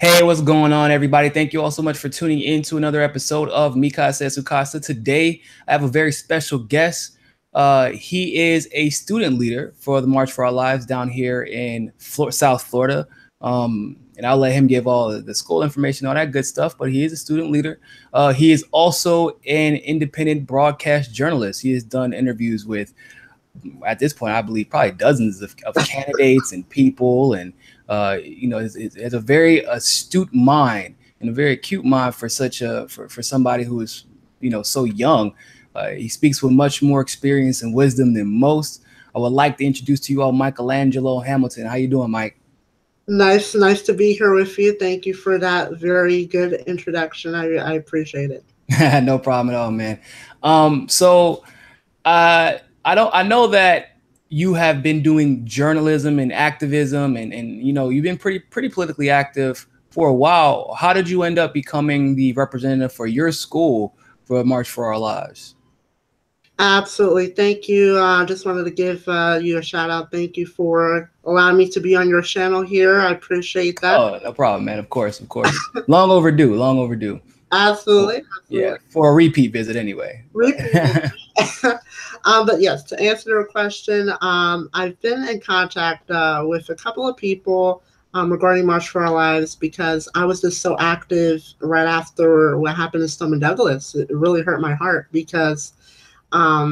Hey, what's going on, everybody? Thank you all so much for tuning in to another episode of Mikasa Sukasa. Today, I have a very special guest. He is a student leader for the March for Our Lives down here in South Florida. And I'll let him give all the school information, all that good stuff. But he is a student leader. He is also an independent broadcast journalist. He has done interviews with, at this point, I believe probably dozens of candidates and people, and it's a very astute mind and a very acute mind for for somebody who is so young. He speaks with much more experience and wisdom than most. I would like to introduce to you all Michaelangelo Hamilton. How you doing, Mike? Nice to be here with you. Thank you for that very good introduction. I appreciate it. No problem at all, man. So I know that you have been doing journalism and activism, and you've been pretty politically active for a while. How did you end up becoming the representative for your school for March for Our Lives? Absolutely. Thank you. I just wanted to give you a shout out. Thank you for allowing me to be on your channel here. I appreciate that. Oh, no problem, man. Of course, of course. Long overdue. Long overdue. Absolutely. Yeah, for a repeat visit anyway. Repeat. But yes, to answer your question, I've been in contact with a couple of people regarding March for Our Lives because I was just so active right after what happened to Stoneman Douglas. It really hurt my heart because, our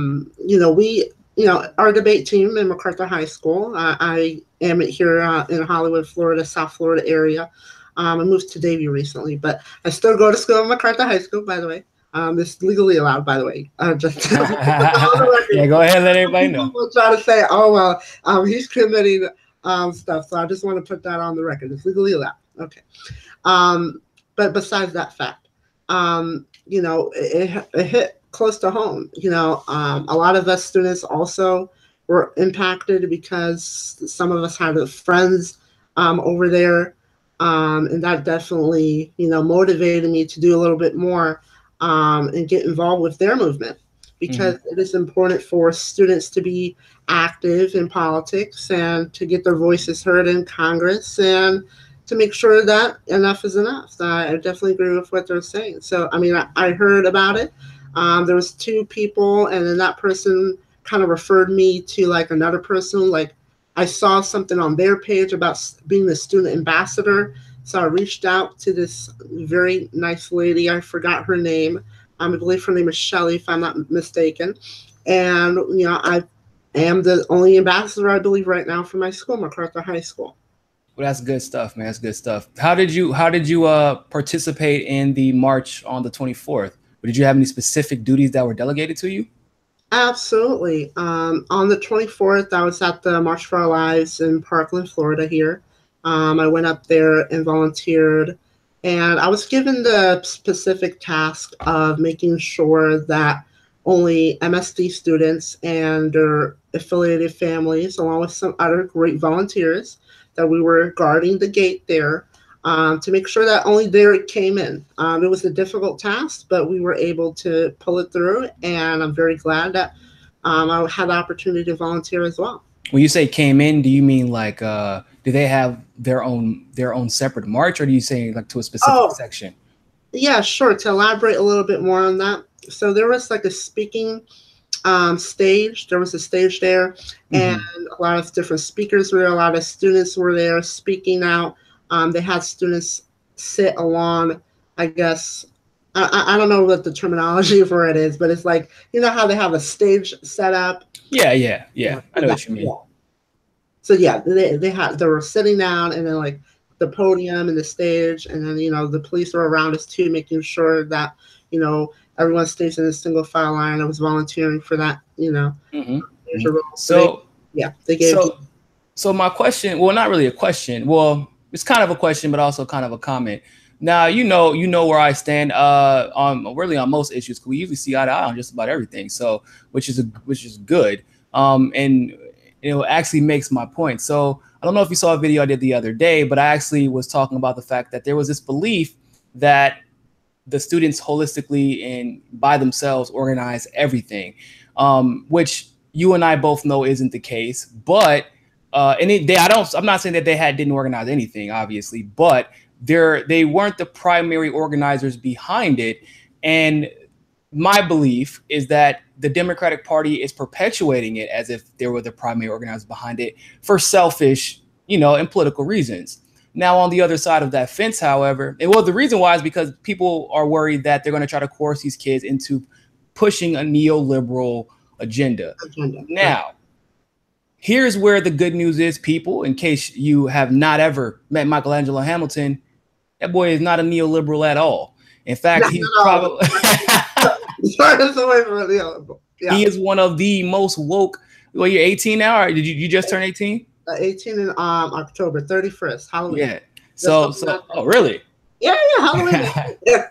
debate team in MacArthur High School, I am here in Hollywood, Florida, South Florida area. I moved to Davie recently, but I still go to school at MacArthur High School, by the way. It's legally allowed, by the way. Just yeah, go ahead, let everybody know. People try to say, "Oh well, he's committing stuff," so I just want to put that on the record. It's legally allowed. Okay. But besides that fact, it hit close to home. A lot of us students also were impacted because some of us had friends over there, and that definitely motivated me to do a little bit more and get involved with their movement because it is important for students to be active in politics and to get their voices heard in Congress and to make sure that enough is enough. So I definitely agree with what they're saying. So, I heard about it. There was two people, and then that person kind of referred me to like another person. Like I saw something on their page about being the student ambassador. So I reached out to this very nice lady. I forgot her name. I believe her name is Shelly, if I'm not mistaken. And, I am the only ambassador, I believe, right now for my school, MacArthur High School. Well, that's good stuff, man. That's good stuff. How did you participate in the march on the 24th? Did you have any specific duties that were delegated to you? Absolutely. On the 24th, I was at the March for Our Lives in Parkland, Florida here. I went up there and volunteered, and I was given the specific task of making sure that only MSD students and their affiliated families, along with some other great volunteers, that we were guarding the gate there to make sure that only there came in. It was a difficult task, but we were able to pull it through, and I'm very glad that I had the opportunity to volunteer as well. When you say came in, do you mean like do they have their own separate march, or do you say like to a specific section? Yeah, sure. To elaborate a little bit more on that, so there was like a speaking stage. There was a stage there, and a lot of different speakers were there. A lot of students were there speaking out. They had students sit along, I guess. I don't know what the terminology for it is, but it's like, how they have a stage set up. Yeah. I know what you mean. So yeah, they were sitting down, and then like the podium and the stage, and then the police were around us too, making sure that everyone stays in a single file line. I was volunteering for that. So yeah, they gave. So my question, well, not really a question. Well, it's kind of a question, but also kind of a comment. Now, you know where I stand on most issues, because we usually see eye to eye on just about everything. So, which is good. And it actually makes my point. So I don't know if you saw a video I did the other day, but I actually was talking about the fact that there was this belief that the students holistically and by themselves organize everything, which you and I both know isn't the case. But I'm not saying that they didn't organize anything, obviously, but they weren't the primary organizers behind it. And my belief is that the Democratic Party is perpetuating it as if they were the primary organizers behind it for selfish, and political reasons. Now, on the other side of that fence, however, the reason why is because people are worried that they're going to try to coerce these kids into pushing a neoliberal agenda. Now, here's where the good news is, people, in case you have not ever met Michaelangelo Hamilton, that boy is not a neoliberal at all. In fact, he's probably he is one of the most woke. Well, you're 18 now, or did you just turn 18? 18 in October 31st, Halloween. Yeah. So oh really? Yeah, Halloween. Yeah.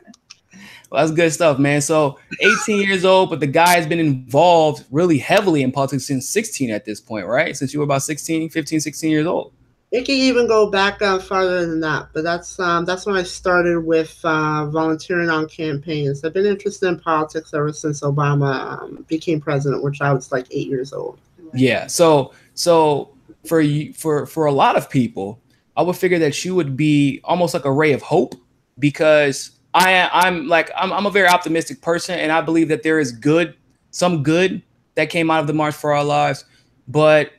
Well, that's good stuff, man. So 18 years old, but the guy has been involved really heavily in politics since 16 at this point, right? Since you were about 16, 15, 16 years old. It can even go back farther than that, but that's when I started with volunteering on campaigns. I've been interested in politics ever since Obama became president, which I was like 8 years old. Yeah. So for a lot of people, I would figure that you would be almost like a ray of hope, because I'm a very optimistic person, and I believe that there is some good that came out of the March for Our Lives, but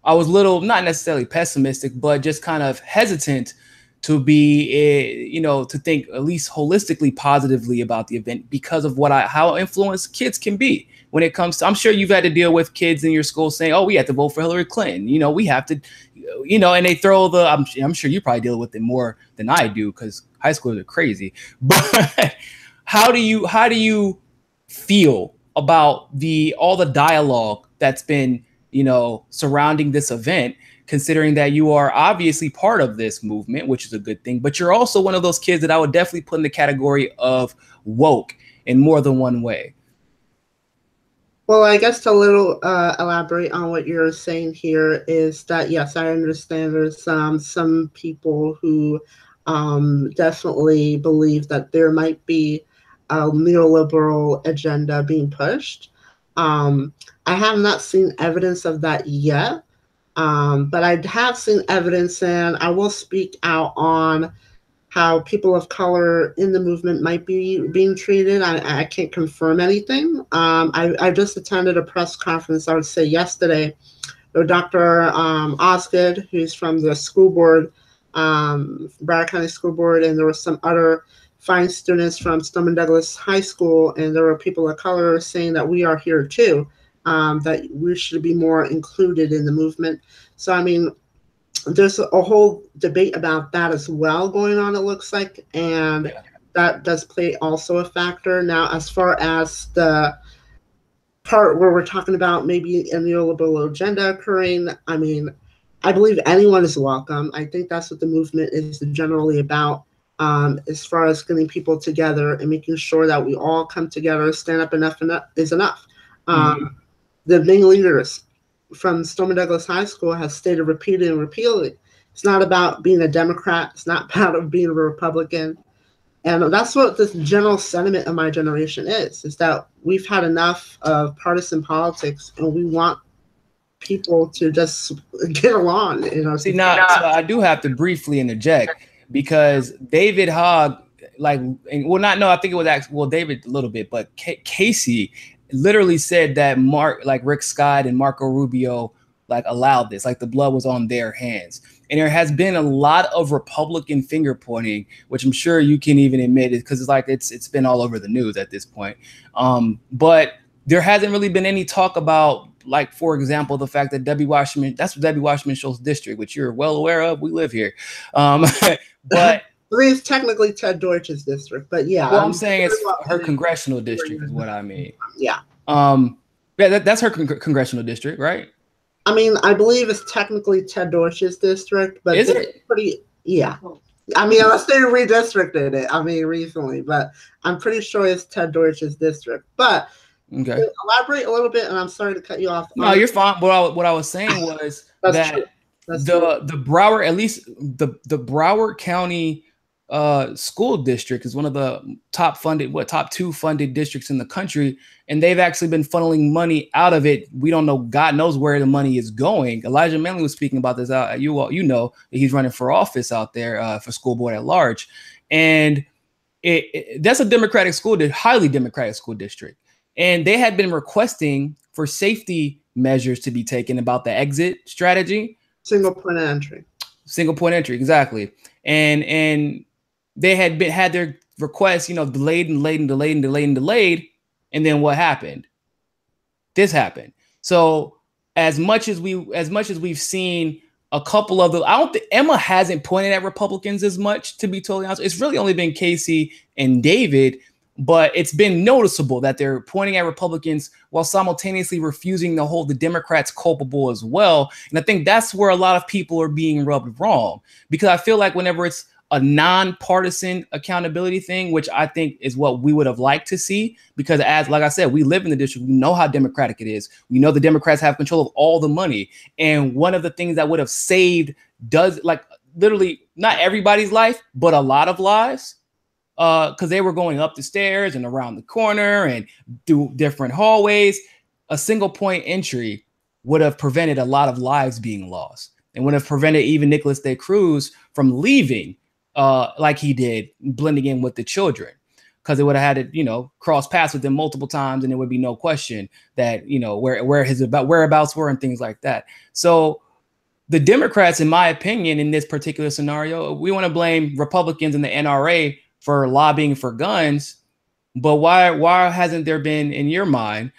I was not necessarily pessimistic, but just kind of hesitant to be, to think at least holistically positively about the event because of how influenced kids can be when it comes to. I'm sure you've had to deal with kids in your school saying, "Oh, we have to vote for Hillary Clinton." We have to, and they throw the. I'm sure you probably deal with it more than I do because high schoolers are crazy. But how do you feel about all the dialogue that's been surrounding this event, considering that you are obviously part of this movement, which is a good thing, but you're also one of those kids that I would definitely put in the category of woke in more than one way? Well, I guess to elaborate on what you're saying here is that, yes, I understand there's some people who definitely believe that there might be a neoliberal agenda being pushed. I have not seen evidence of that yet, but I have seen evidence, and I will speak out on how people of color in the movement might be being treated. I can't confirm anything. I just attended a press conference, I would say yesterday, where Dr. Osgood, who's from the school board, Broward County School Board, and there were some other fine students from Stoneman Douglas High School, and there were people of color saying that we are here too, that we should be more included in the movement. So, I mean, there's a whole debate about that as well going on, it looks like, and that does play also a factor. Now, as far as the part where we're talking about maybe a neoliberal agenda occurring, I mean, I believe anyone is welcome. I think that's what the movement is generally about, as far as getting people together and making sure that we all come together. Stand up enough is enough. The main leaders from Stoneman Douglas High School has stated repeatedly, it's not about being a Democrat. It's not about being a Republican. And that's what the general sentiment of my generation is that we've had enough of partisan politics, and we want people to just get along. See, now, so I do have to briefly interject, because David Hogg, I think it was actually, David a little bit, but Casey literally said that Rick Scott and Marco Rubio allowed this, the blood was on their hands. And there has been a lot of Republican finger pointing, which I'm sure you can even admit it, because it's been all over the news at this point. But there hasn't really been any talk about, for example, the fact that Debbie Wasserman Schultz district, which you're well aware of. We live here. But it's technically Ted Deutsch's district, but yeah. Well, I'm saying it's her congressional district is what I mean. Yeah. That's her congressional district, right? I mean, I believe it's technically Ted Deutsch's district, but is it? Yeah. I mean, unless they redistricted it, recently, but I'm pretty sure it's Ted Deutsch's district. But okay, to elaborate a little bit, and I'm sorry to cut you off. No, you're fine. What I was saying was that the Broward, at least the Broward County school district, is one of the top two funded districts in the country, and they've actually been funneling money out of it. We don't know, God knows where the money is going. Elijah Manley was speaking about this out. You know that he's running for office out there for school board at large, and that's a Democratic highly Democratic school district, and they had been requesting for safety measures to be taken about the exit strategy. Single point of entry, exactly, and they had their requests, delayed, and then what happened? This happened. So as much as we've seen a couple of I don't think Emma hasn't pointed at Republicans as much, to be totally honest. It's really only been Casey and David, but it's been noticeable that they're pointing at Republicans while simultaneously refusing to hold the Democrats culpable as well. And I think that's where a lot of people are being rubbed wrong, because I feel like whenever it's a nonpartisan accountability thing, which I think is what we would have liked to see, because like I said, we live in the district. We know how Democratic it is. We know the Democrats have control of all the money. And one of the things that would have saved literally not everybody's life, but a lot of lives, because they were going up the stairs and around the corner and through different hallways. A single point entry would have prevented a lot of lives being lost, and would have prevented even Nicholas De Cruz from leaving like he did, blending in with the children, because it would have had to, cross paths with them multiple times, and there would be no question that, where his whereabouts were and things like that. So the Democrats, in my opinion, in this particular scenario, we want to blame Republicans and the NRA for lobbying for guns, but why hasn't there been, in your mind,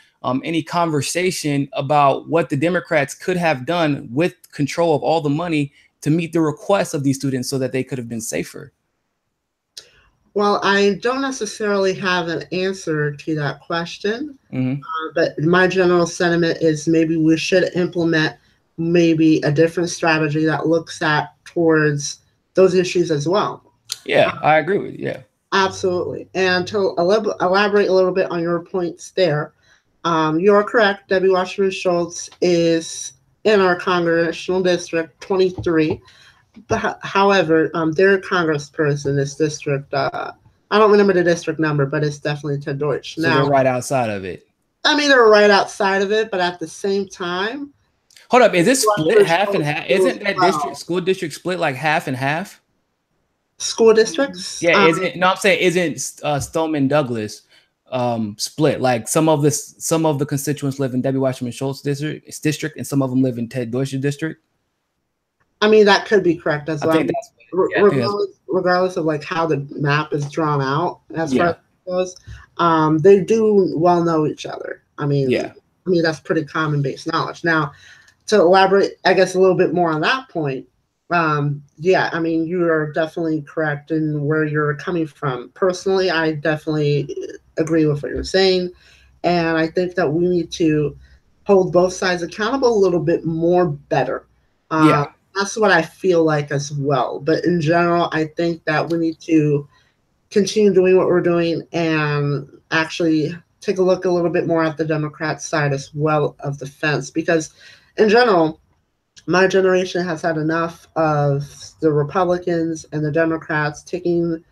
any conversation about what the Democrats could have done with control of all the money to meet the requests of these students so that they could have been safer? Well, I don't necessarily have an answer to that question, but my general sentiment is maybe we should implement maybe a different strategy that looks at towards those issues as well. Yeah, I agree with you. Yeah, absolutely. And to elaborate a little bit on your points there, you're correct. Debbie Wasserman Schultz is in our congressional district 23. But however, their congressperson in this district, I don't remember the district number, but it's definitely Ted Deutsch. So they're right outside of it. I mean, they're right outside of it, but at the same time. Hold up, is it split half and half? Isn't that school district split like half and half? School districts? Yeah, I'm saying isn't Stoneman Douglas split? Like some of the constituents live in Debbie Wasserman Schultz district, and some of them live in Ted Deutsch's district. I mean, that could be correct as well. Regardless of like how the map is drawn out as far as it goes, they do well know each other. I mean, that's pretty common base knowledge. Now, to elaborate, I guess, a little bit more on that point, I mean, you are definitely correct in where you're coming from. Personally, I definitely agree with what you're saying, and I think that we need to hold both sides accountable a little bit more better. That's what I feel like as well. But in general, I think that we need to continue doing what we're doing and actually take a look a little bit more at the Democrat side as well of the fence, because in general, my generation has had enough of the Republicans and the Democrats taking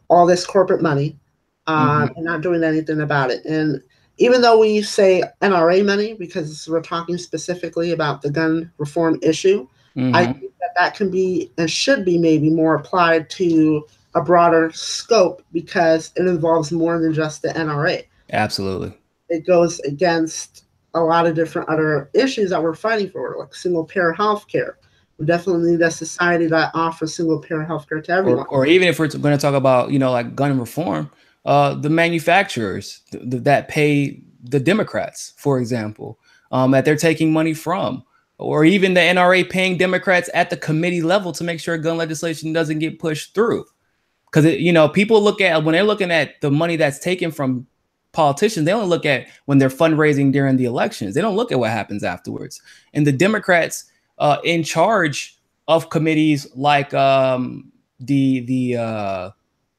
all this corporate money and not doing anything about it. And even though we say NRA money, because we're talking specifically about the gun reform issue, I think that can be and should be maybe more applied to a broader scope, because it involves more than just the NRA. Absolutely. It goes against a lot of different other issues that we're fighting for, like single-payer health care. We definitely need a society that offers single-payer health care to everyone. Or even if we're going to talk about, like gun reform, the manufacturers that pay the Democrats, for example, that they're taking money from, or even the NRA paying Democrats at the committee level to make sure gun legislation doesn't get pushed through. Because, people look at, when they're looking at the money that's taken from politicians, they only look at when they're fundraising during the elections. They don't look at what happens afterwards. And the Democrats in charge of committees like the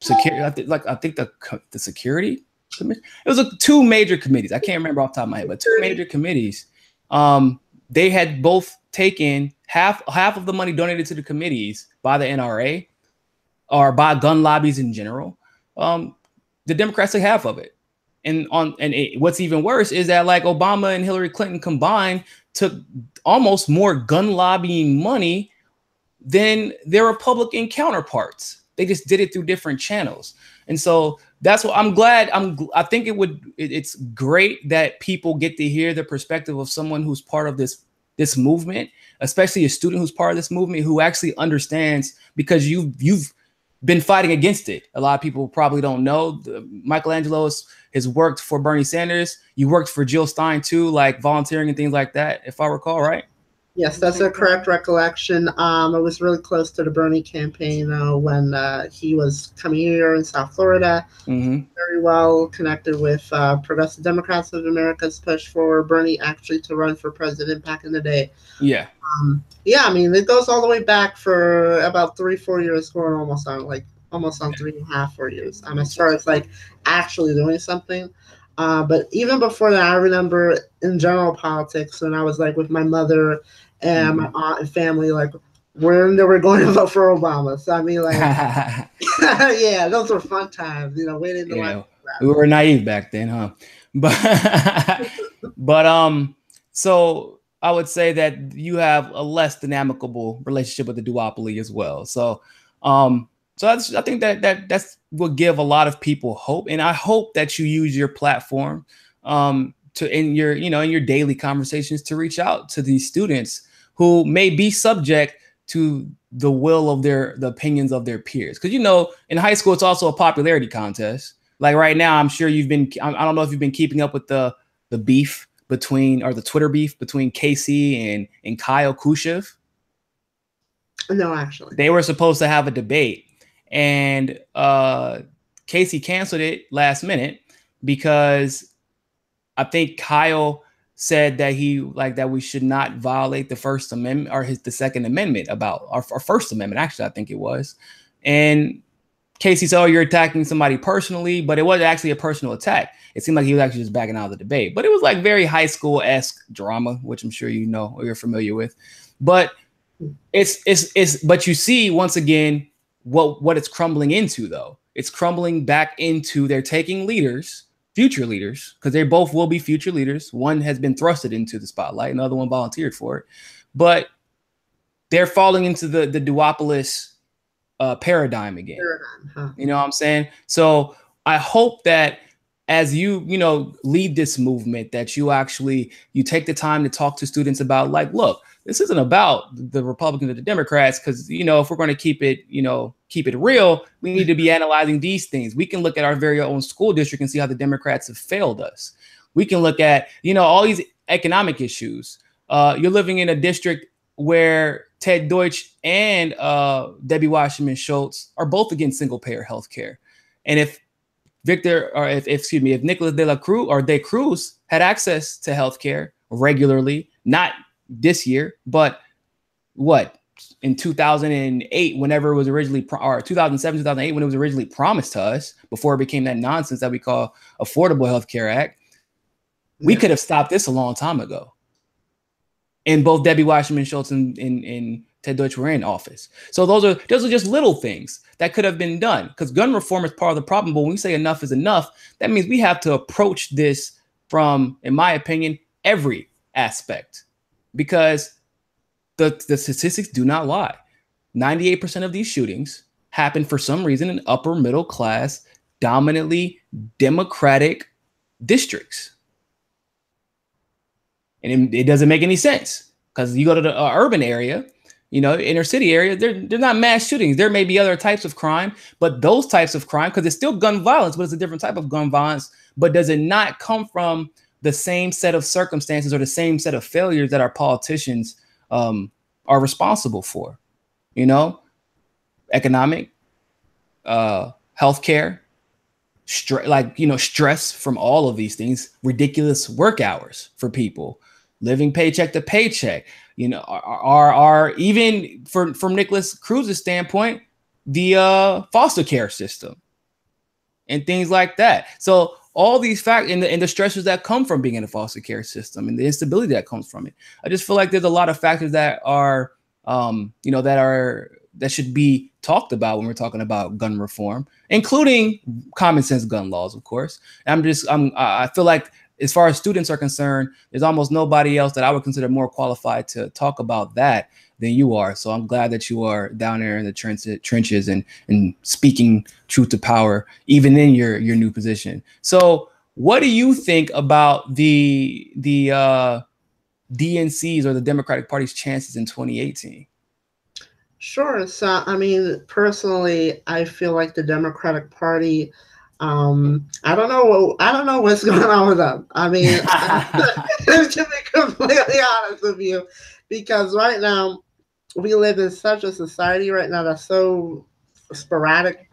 security, I think the security committee. It was two major committees. I can't remember off the top of my head, but two major committees. They had both taken half of the money donated to the committees by the NRA or by gun lobbies in general, the Democrats take half of it. And what's even worse is that like Obama and Hillary Clinton combined took almost more gun lobbying money than their Republican counterparts. They just did it through different channels. And so that's what I'm glad. I think it's great that people get to hear the perspective of someone who's part of this movement, especially a student who's part of this movement, who actually understands, because you've been fighting against it. A lot of people probably don't know. Michaelangelo has worked for Bernie Sanders. You worked for Jill Stein too, like volunteering and things like that, if I recall, right? Yes, that's a correct recollection. I was really close to the Bernie campaign when he was coming here in South Florida. Mm-hmm. Very well connected with Progressive Democrats of America's push for Bernie actually to run for president back in the day. Yeah. Yeah, I mean, it goes all the way back for about 3-4 years, going almost on 3.5-4 years. As far as like actually doing something. But even before that, I remember in general politics when I was like with my mother and my aunt and family, like when they were going to vote for Obama. So I mean, like, yeah, those were fun times, waiting to like. We were naive back then, huh? But so I would say that you have a less than amicable relationship with the duopoly as well. So I think that's will give a lot of people hope, and I hope that you use your platform in your daily conversations to reach out to these students who may be subject to the will of the opinions of their peers. Because in high school it's also a popularity contest. Like right now, I'm sure I don't know if you've been keeping up with the beef between, or the Twitter beef between Casey and Kyle Khrushchev. No, actually, they were supposed to have a debate. And Casey canceled it last minute because I think Kyle said that that we should not violate the First Amendment, or the Second Amendment, about our First Amendment. Actually, I think it was. And Casey said, "Oh, you're attacking somebody personally," but it wasn't actually a personal attack. It seemed like he was actually just backing out of the debate. But it was like very high school-esque drama, which I'm sure you know or you're familiar with. But but you see once again what it's crumbling into, though. It's crumbling back into they're taking leaders, future leaders, because they both will be future leaders. One has been thrusted into the spotlight, another one volunteered for it. But they're falling into the duopolis paradigm again. You know what I'm saying? So I hope that as you lead this movement, that you take the time to talk to students about, like, look, this isn't about the Republicans or the Democrats, because if we're going to keep it real, we need to be analyzing these things. We can look at our very own school district and see how the Democrats have failed us. We can look at all these economic issues. You're living in a district where Ted Deutsch and Debbie Wasserman Schultz are both against single payer healthcare, and if Nicholas De Cruz had access to healthcare regularly, not this year, but in 2008, whenever it was originally, or 2007, 2008, when it was originally promised to us, before it became that nonsense that we call Affordable Health Care Act, we could have stopped this a long time ago. And both Debbie Wasserman Schultz and Ted Deutsch were in office. So those are just little things that could have been done, because gun reform is part of the problem. But when we say enough is enough, that means we have to approach this from, in my opinion, every aspect, because the statistics do not lie. 98% of these shootings happen for some reason in upper middle class, dominantly Democratic districts. And it doesn't make any sense, because you go to the urban area, inner city area, they're not mass shootings. There may be other types of crime, but those types of crime, because it's still gun violence, but it's a different type of gun violence. But does it not come from the same set of circumstances or the same set of failures that our politicians are responsible for? Economic, healthcare, stress from all of these things, ridiculous work hours for people, living paycheck to paycheck, are even from Nicholas Cruz's standpoint, the foster care system and things like that. So all these facts and the stressors that come from being in a foster care system and the instability that comes from it. I just feel like there's a lot of factors that are, that are that should be talked about when we're talking about gun reform, including common sense gun laws, of course. And I feel like as far as students are concerned, there's almost nobody else that I would consider more qualified to talk about that than you are. So I'm glad that you are down there in the trenches and speaking truth to power, even in your new position. So what do you think about the DNC's or the Democratic Party's chances in 2018? Sure. So, I mean, personally, I feel like the Democratic Party. I don't know. I don't know what's going on with them. I mean, to be completely honest with you, because right now we live in such a society right now that's so sporadic,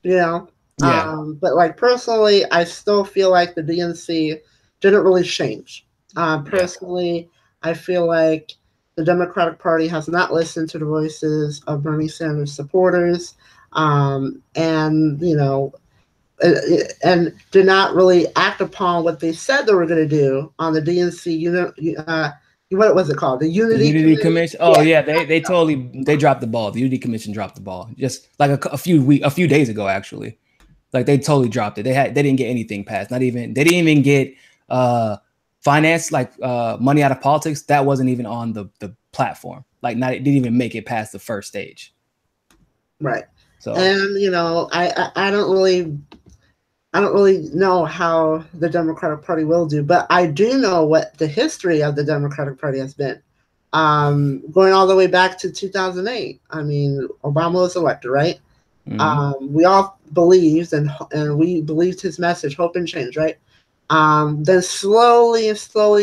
you know. Yeah. But like personally, I still feel like the DNC didn't really change. Personally, I feel like the Democratic Party has not listened to the voices of Bernie Sanders supporters, and and did not really act upon what they said they were going to do on the DNC. What was it called? The Unity Commission. Oh yeah, they dropped the ball. The Unity Commission dropped the ball just like a few days ago, actually. Like they totally dropped it. They didn't get anything passed. They didn't even get finance, like money out of politics. That wasn't even on the platform. Like it didn't even make it past the first stage. Right. So, and I don't really know how the Democratic Party will do, but I do know what the history of the Democratic Party has been. Going all the way back to 2008. I mean, Obama was elected, right? Mm-hmm. We all believed, and we believed his message, hope and change, right? Then slowly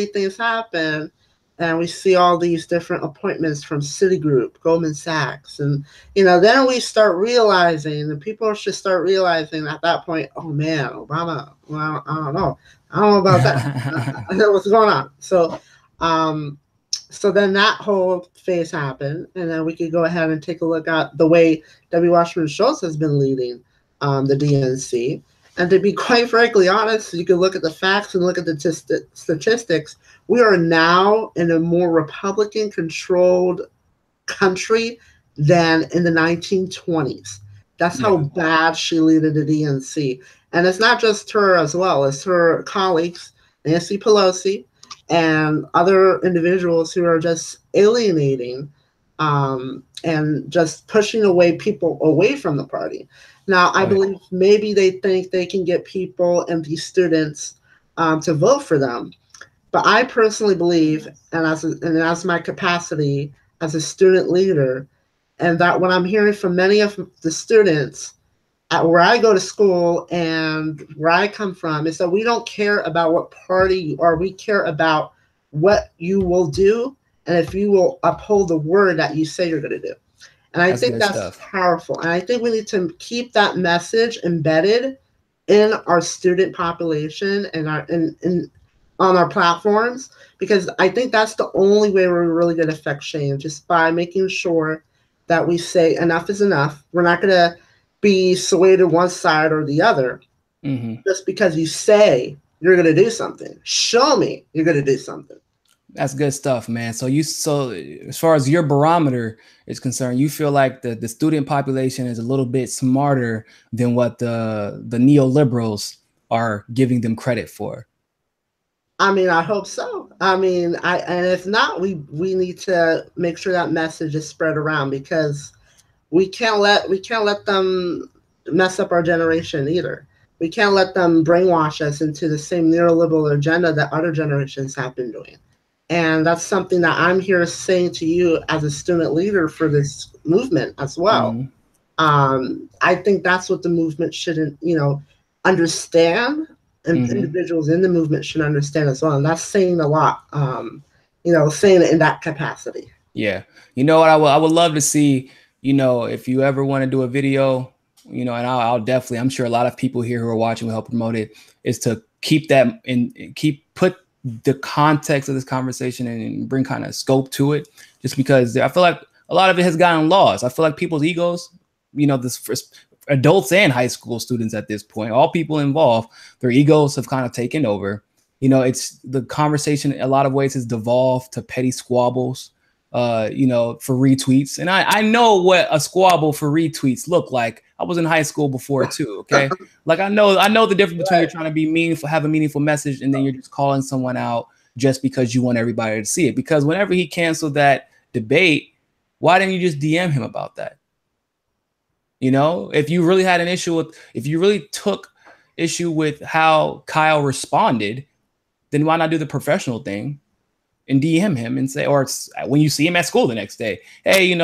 things happen, and we see all these different appointments from Citigroup, Goldman Sachs, and then we start realizing, and people should start realizing at that point, oh man, Obama, well, I don't know about that. What's going on? So then that whole phase happened, and then we could go ahead and take a look at the way W. Washington Schultz has been leading the DNC. And to be quite frankly honest, you can look at the facts and look at the statistics. We are now in a more Republican-controlled country than in the 1920s. That's how bad she led the DNC. And it's not just her as well. It's her colleagues, Nancy Pelosi, and other individuals who are just alienating and just pushing people away from the party. Now, I believe maybe they think they can get people and these students to vote for them. But I personally believe, and as my capacity as a student leader, and that what I'm hearing from many of the students at where I go to school and where I come from, is that we don't care about what party you are. We care about what you will do and if you will uphold the word that you say you're going to do. And I think that's powerful. And I think we need to keep that message embedded in our student population and on our platforms, because I think that's the only way we're really going to affect change, just by making sure that we say enough is enough. We're not going to be swayed to one side or the other. Mm-hmm. Just because you say you're going to do something. Show me you're going to do something. That's good stuff, man. So as far as your barometer is concerned, you feel like the student population is a little bit smarter than what the neoliberals are giving them credit for. I mean, I hope so. I mean, and if not, we need to make sure that message is spread around, because we can't let them mess up our generation either. We can't let them brainwash us into the same neoliberal agenda that other generations have been doing. And that's something that I'm here saying to you as a student leader for this movement as well. Mm-hmm. I think that's what the movement should, understand, and mm-hmm. individuals in the movement should understand as well. And that's saying a lot, saying it in that capacity. Yeah. You know what? I would love to see, if you ever want to do a video, and I'll definitely, I'm sure a lot of people here who are watching will help promote it, is to keep that put the context of this conversation and bring kind of scope to it, just because I feel like a lot of it has gotten lost. I feel like people's egos, adults and high school students at this point, all people involved, their egos have kind of taken over. It's the conversation in a lot of ways has devolved to petty squabbles. for retweets. And I know what a squabble for retweets look like. I was in high school before too. Okay. Like I know the difference between you're trying to be meaningful, have a meaningful message, and then you're just calling someone out just because you want everybody to see it. Because whenever he canceled that debate, why didn't you just DM him about that? If you really had an issue if you really took issue with how Kyle responded, then why not do the professional thing and DM him and say, or when you see him at school the next day, hey, I'm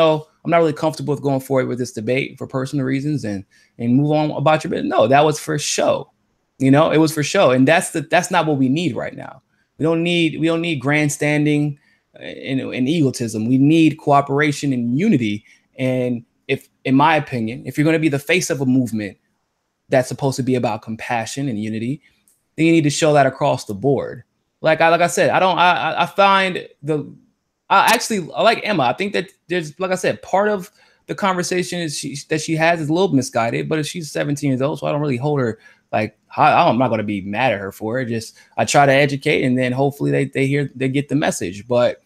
not really comfortable with going forward with this debate for personal reasons, and move on about your business. No, that was for show. It was for show, and that's not what we need right now. We don't need grandstanding and egotism. We need cooperation and unity. And if, in my opinion, if you're going to be the face of a movement that's supposed to be about compassion and unity, then you need to show that across the board. Like I said, I find I like Emma. I think that there's, like I said, part of the conversation that she has is a little misguided, but if she's 17 years old, so I don't really hold her, like, I'm not going to be mad at her for it. Just, I try to educate, and then hopefully they get the message. But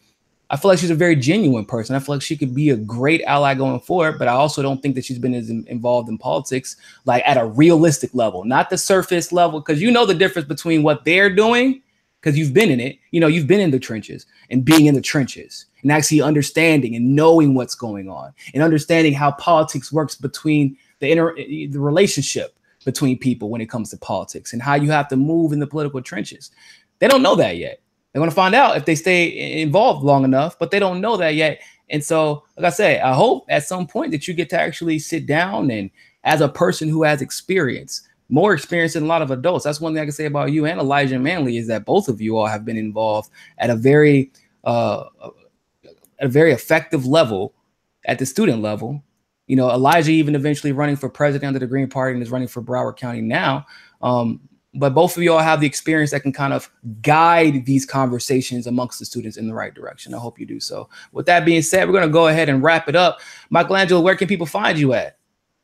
I feel like she's a very genuine person. I feel like she could be a great ally going forward, but I also don't think that she's been as involved in politics, like at a realistic level, not the surface level. Because the difference between what they're doing, because you've been in it, you've been in the trenches, and being in the trenches and actually understanding and knowing what's going on and understanding how politics works between the relationship between people when it comes to politics, and how you have to move in the political trenches. They don't know that yet. They're going to find out if they stay involved long enough, but they don't know that yet. And so, like I say, I hope at some point that you get to actually sit down, and as a person who has experience, more experience than a lot of adults. That's one thing I can say about you and Elijah Manley, is that both of you all have been involved at a very effective level at the student level. Elijah even eventually running for president under the Green Party and is running for Broward County now. But both of you all have the experience that can kind of guide these conversations amongst the students in the right direction. I hope you do so. With that being said, we're going to go ahead and wrap it up. Michaelangelo, where can people find you at?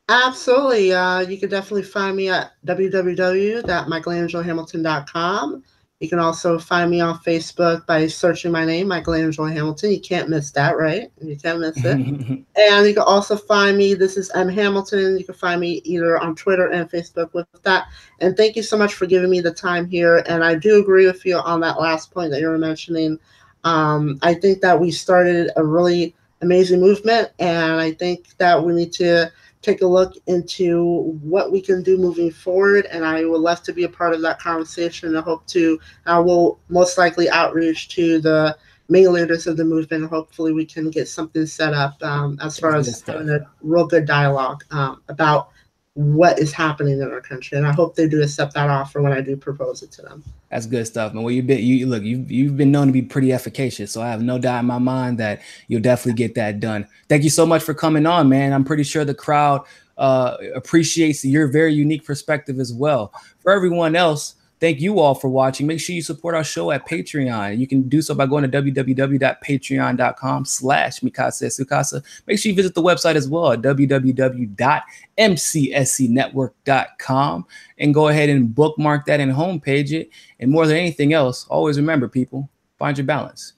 Absolutely. You can definitely find me at www.michelangelohamilton.com. You can also find me on Facebook by searching my name, Michaelangelo Hamilton. You can't miss that, right? You can't miss it. And you can also find me, this is M. Hamilton. You can find me either on Twitter and Facebook with that. And thank you so much for giving me the time here. And I do agree with you on that last point that you were mentioning. I think that we started a really amazing movement, and I think that we need to take a look into what we can do moving forward, and I would love to be a part of that conversation. I will most likely outreach to the main leaders of the movement, and hopefully we can get something set up as far as having a real good dialogue about what is happening in our country. And I hope they do accept that offer when I do propose it to them. That's good stuff, man. Well, you've been known to be pretty efficacious, so I have no doubt in my mind that you'll definitely get that done. Thank you so much for coming on, man. I'm pretty sure the crowd appreciates your very unique perspective as well. For everyone else, thank you all for watching. Make sure you support our show at Patreon. You can do so by going to www.patreon.com/MikaseSukasa. Make sure you visit the website as well at www.mcscnetwork.com and go ahead and bookmark that and homepage it. And more than anything else, always remember, people, find your balance.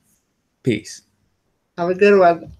Peace. Have a good one.